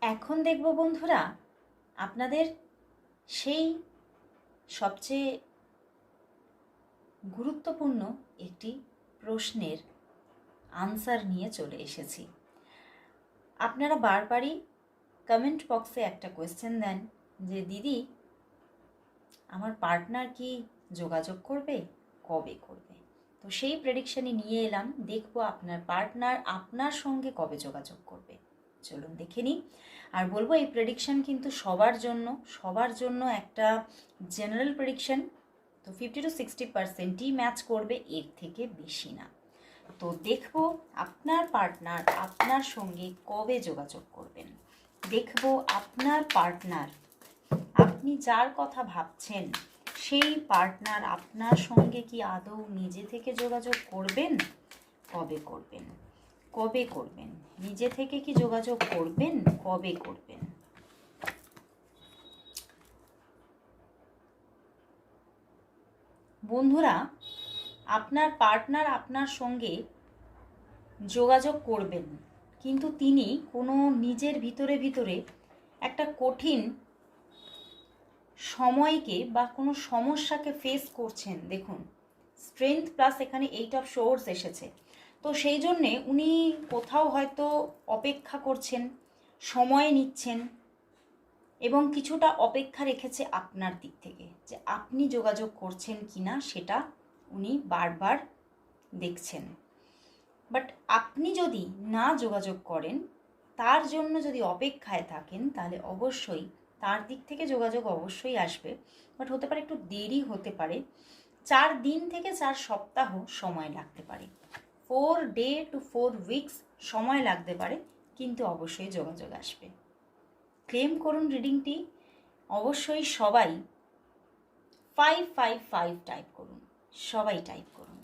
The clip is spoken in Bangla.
এখন দেখব বন্ধুরা আপনাদের সেই সবচেয়ে গুরুত্বপূর্ণ একটি প্রশ্নের আনসার নিয়ে চলে এসেছি। আপনারা বারবারই কমেন্ট বক্সে একটা কোয়েশ্চেন দেন যে দিদি, আমার পার্টনার কি যোগাযোগ করবে, কবে করবে? তো সেই প্রেডিকশনই নিয়ে এলাম, দেখব আপনার পার্টনার আপনার সঙ্গে কবে যোগাযোগ করবে। চলুন দেখে নিই। আর বলবো এই প্রেডিকশন কিন্তু সবার জন্য একটা জেনারেল প্রেডিকশন, তো 50-60%ই ম্যাচ করবে, এর থেকে বেশি না। তো দেখব আপনার পার্টনার আপনার সঙ্গে কবে যোগাযোগ করবেন। দেখব আপনার পার্টনার, আপনি যার কথা ভাবছেন সেই পার্টনার আপনার সঙ্গে কি আদৌ নিজে থেকে যোগাযোগ করবেন, কবে করবেন, কবে করবেন, নিজে থেকে কি যোগাযোগ করবেন, কবে করবেন। বন্ধুরা, আপনার পার্টনার আপনার সঙ্গে যোগাযোগ করবেন, কিন্তু তিনি কোনো নিজের ভিতরে একটা কঠিন সময়কে বা কোনো সমস্যাকে ফেস করছেন। দেখুন, স্ট্রেংথ প্লাস এখানে 8 অফ সোর্স এসেছে, তো সেই জন্যে উনি কোথাও হয়তো অপেক্ষা করছেন, সময় নিচ্ছেন এবং কিছুটা অপেক্ষা রেখেছে আপনার দিক থেকে যে আপনি যোগাযোগ করছেন কিনা, সেটা উনি বারবার দেখছেন। বাট আপনি যদি না যোগাযোগ করেন, তার জন্য যদি অপেক্ষায় থাকেন, তাহলে অবশ্যই তার দিক থেকে যোগাযোগ অবশ্যই আসবে। বাট হতে পারে একটু দেরি হতে পারে, 4 দিন থেকে 4 সপ্তাহ সময় লাগতে পারে, 4 ডে টু 4 উইকস সময় লাগতে পারে, কিন্তু অবশ্যই যোগাযোগ আসবে। ক্লেম করুন রিডিংটি, অবশ্যই সবাই 555 টাইপ করুন, সবাই টাইপ করুন।